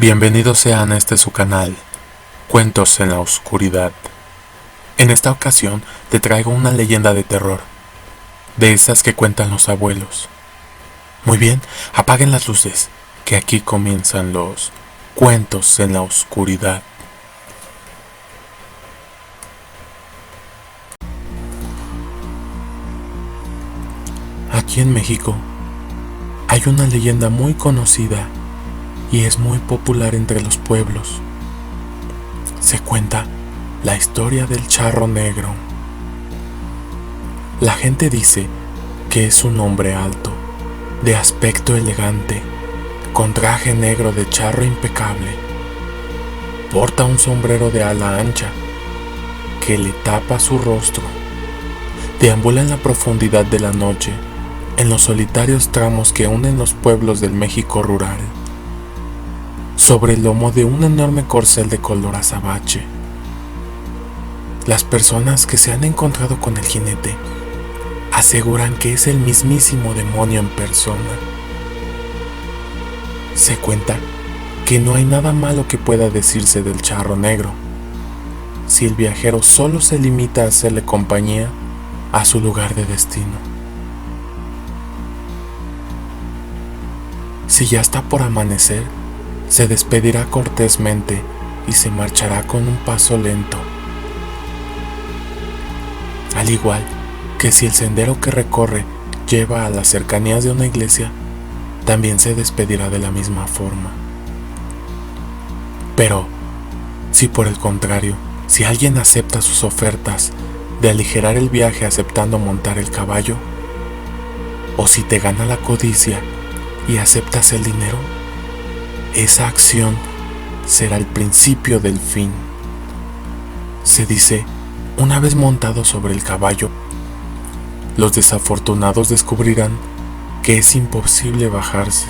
Bienvenidos sean a este su canal, Cuentos en la Oscuridad. En esta ocasión te traigo una leyenda de terror, de esas que cuentan los abuelos. Muy bien, apaguen las luces, que aquí comienzan los Cuentos en la Oscuridad. Aquí en México hay una leyenda muy conocida y es muy popular entre los pueblos. Se cuenta la historia del charro negro. La gente dice que es un hombre alto, de aspecto elegante, con traje negro de charro impecable. Porta un sombrero de ala ancha que le tapa su rostro. Deambula en la profundidad de la noche, en los solitarios tramos que unen los pueblos del México rural, sobre el lomo de un enorme corcel de color azabache. Las personas que se han encontrado con el jinete aseguran que es el mismísimo demonio en persona. Se cuenta que no hay nada malo que pueda decirse del charro negro, si el viajero solo se limita a hacerle compañía a su lugar de destino. Si ya está por amanecer, se despedirá cortésmente y se marchará con un paso lento. Al igual que si el sendero que recorre lleva a las cercanías de una iglesia, también se despedirá de la misma forma. Pero, si por el contrario, si alguien acepta sus ofertas de aligerar el viaje aceptando montar el caballo, o si te gana la codicia y aceptas el dinero, esa acción será el principio del fin. Se dice, una vez montado sobre el caballo, los desafortunados descubrirán que es imposible bajarse.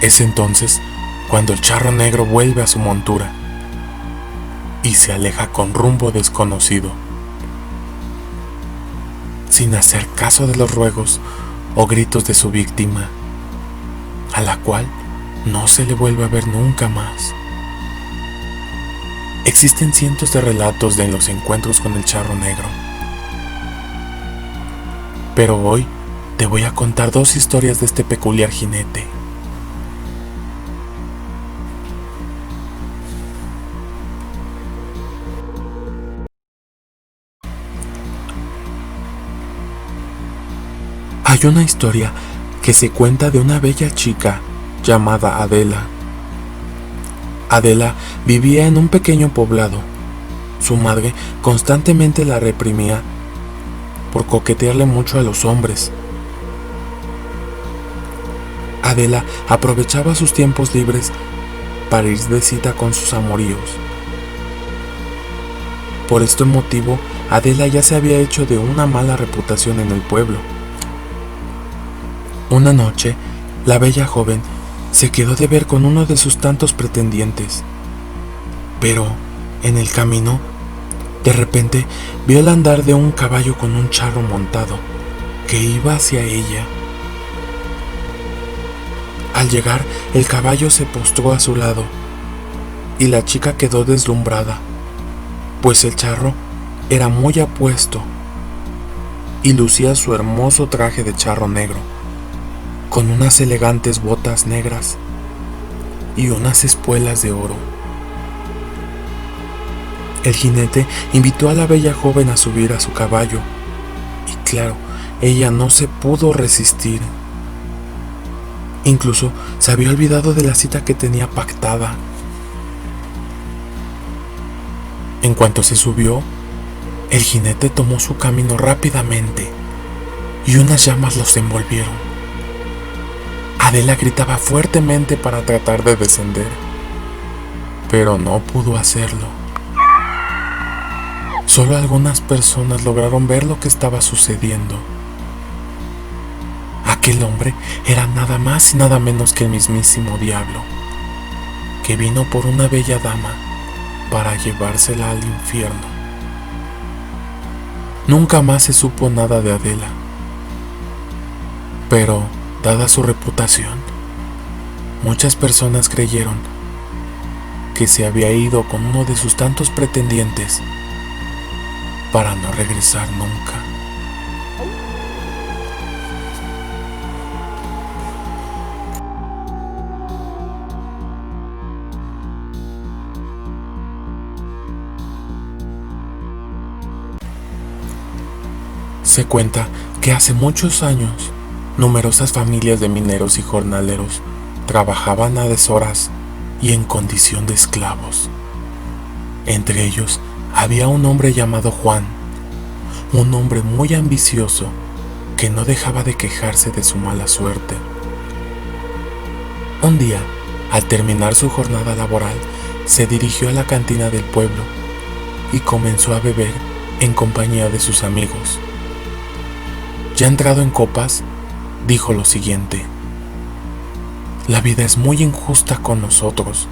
Es entonces cuando el charro negro vuelve a su montura y se aleja con rumbo desconocido, sin hacer caso de los ruegos o gritos de su víctima, a la cual no se le vuelve a ver nunca más. Existen cientos de relatos de los encuentros con el charro negro, pero hoy te voy a contar dos historias de este peculiar jinete. Hay una historia que se cuenta de una bella chica llamada Adela. Adela vivía en un pequeño poblado. Su madre constantemente la reprimía por coquetearle mucho a los hombres. Adela aprovechaba sus tiempos libres para ir de cita con sus amoríos. Por este motivo, Adela ya se había hecho de una mala reputación en el pueblo. Una noche, la bella joven se quedó de ver con uno de sus tantos pretendientes, pero en el camino, de repente vio el andar de un caballo con un charro montado que iba hacia ella. Al llegar, el caballo se postró a su lado y la chica quedó deslumbrada, pues el charro era muy apuesto y lucía su hermoso traje de charro negro, con unas elegantes botas negras y unas espuelas de oro. El jinete invitó a la bella joven a subir a su caballo, y claro, ella no se pudo resistir. Incluso se había olvidado de la cita que tenía pactada. En cuanto se subió, el jinete tomó su camino rápidamente y unas llamas los envolvieron. Adela gritaba fuertemente para tratar de descender, pero no pudo hacerlo. Solo algunas personas lograron ver lo que estaba sucediendo. Aquel hombre era nada más y nada menos que el mismísimo diablo, que vino por una bella dama para llevársela al infierno. Nunca más se supo nada de Adela, pero Dada su reputación, muchas personas creyeron que se había ido con uno de sus tantos pretendientes para no regresar nunca. Se cuenta que hace muchos años, numerosas familias de mineros y jornaleros trabajaban a deshoras y en condición de esclavos. Entre ellos había un hombre llamado Juan, un hombre muy ambicioso que no dejaba de quejarse de su mala suerte. Un día, al terminar su jornada laboral, se dirigió a la cantina del pueblo y comenzó a beber en compañía de sus amigos. Ya entrado en copas, dijo lo siguiente: la vida es muy injusta con nosotros.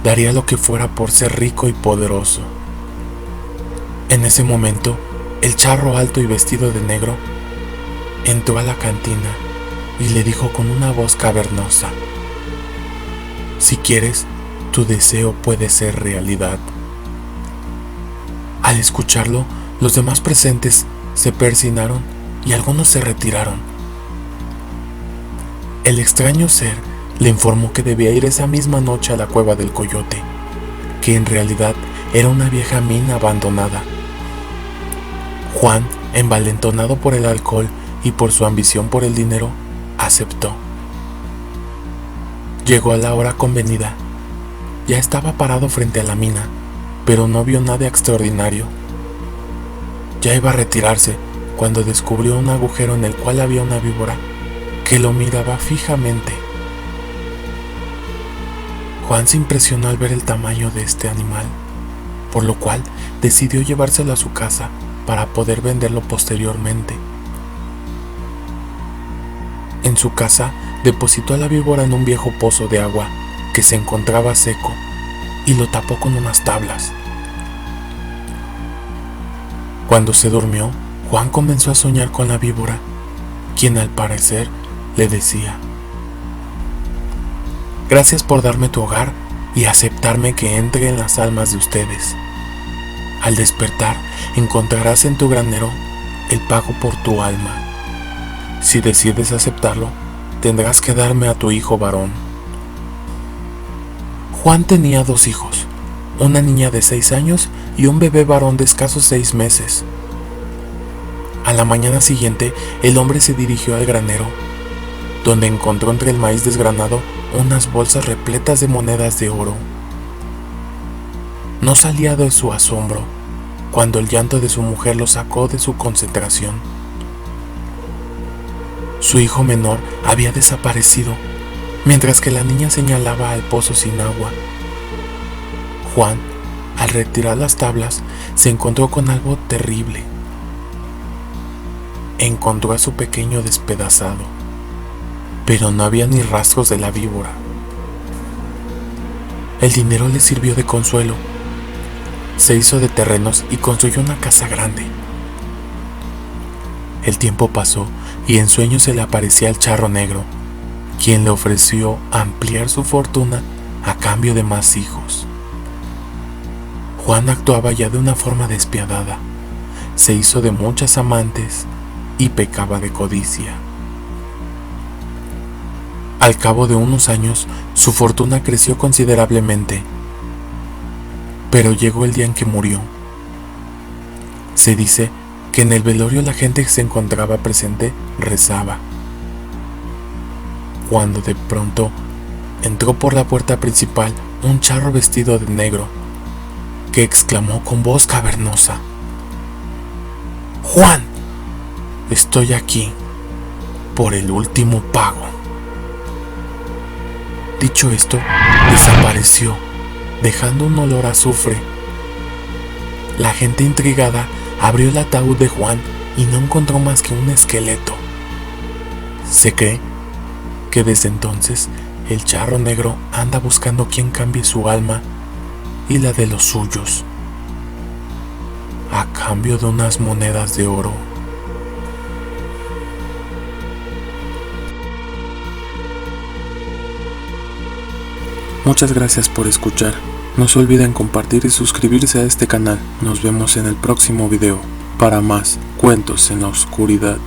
Daría lo que fuera por ser rico y poderoso. En ese momento, el charro alto y vestido de negro entró a la cantina y le dijo con una voz cavernosa: si quieres, tu deseo puede ser realidad. Al escucharlo, los demás presentes se persinaron y algunos se retiraron. El extraño ser le informó que debía ir esa misma noche a la cueva del Coyote, que en realidad era una vieja mina abandonada. Juan, envalentonado por el alcohol y por su ambición por el dinero, aceptó. Llegó a la hora convenida. Ya estaba parado frente a la mina, pero no vio nada extraordinario. Ya iba a retirarse cuando descubrió un agujero en el cual había una víbora que lo miraba fijamente. Juan se impresionó al ver el tamaño de este animal, por lo cual decidió llevárselo a su casa para poder venderlo posteriormente. En su casa depositó a la víbora en un viejo pozo de agua que se encontraba seco y lo tapó con unas tablas. Cuando se durmió, Juan comenzó a soñar con la víbora, quien al parecer le decía: gracias por darme tu hogar y aceptarme que entre en las almas de ustedes. Al despertar, encontrarás en tu granero el pago por tu alma. Si decides aceptarlo, tendrás que darme a tu hijo varón. Juan tenía 2 hijos, una niña de 6 años y un bebé varón de escasos 6 meses. A la mañana siguiente, el hombre se dirigió al granero, donde encontró entre el maíz desgranado unas bolsas repletas de monedas de oro. No salía de su asombro cuando el llanto de su mujer lo sacó de su concentración. Su hijo menor había desaparecido, mientras que la niña señalaba al pozo sin agua. Juan, al retirar las tablas, se encontró con algo terrible. Encontró a su pequeño despedazado, pero no había ni rastros de la víbora. El dinero le sirvió de consuelo. Se hizo de terrenos y construyó una casa grande. El tiempo pasó y en sueños se le aparecía el charro negro, quien le ofreció ampliar su fortuna a cambio de más hijos. Juan actuaba ya de una forma despiadada. Se hizo de muchas amantes y pecaba de codicia. Al cabo de unos años, su fortuna creció considerablemente, pero llegó el día en que murió. Se dice que en el velorio la gente que se encontraba presente rezaba, cuando de pronto entró por la puerta principal un charro vestido de negro, que exclamó con voz cavernosa: «Juan, estoy aquí por el último pago». Dicho esto, desapareció, dejando un olor a azufre. La gente intrigada abrió el ataúd de Juan y no encontró más que un esqueleto. Se cree que desde entonces el charro negro anda buscando quien cambie su alma y la de los suyos, a cambio de unas monedas de oro. Muchas gracias por escuchar. No se olviden compartir y suscribirse a este canal. Nos vemos en el próximo video para más cuentos en la oscuridad.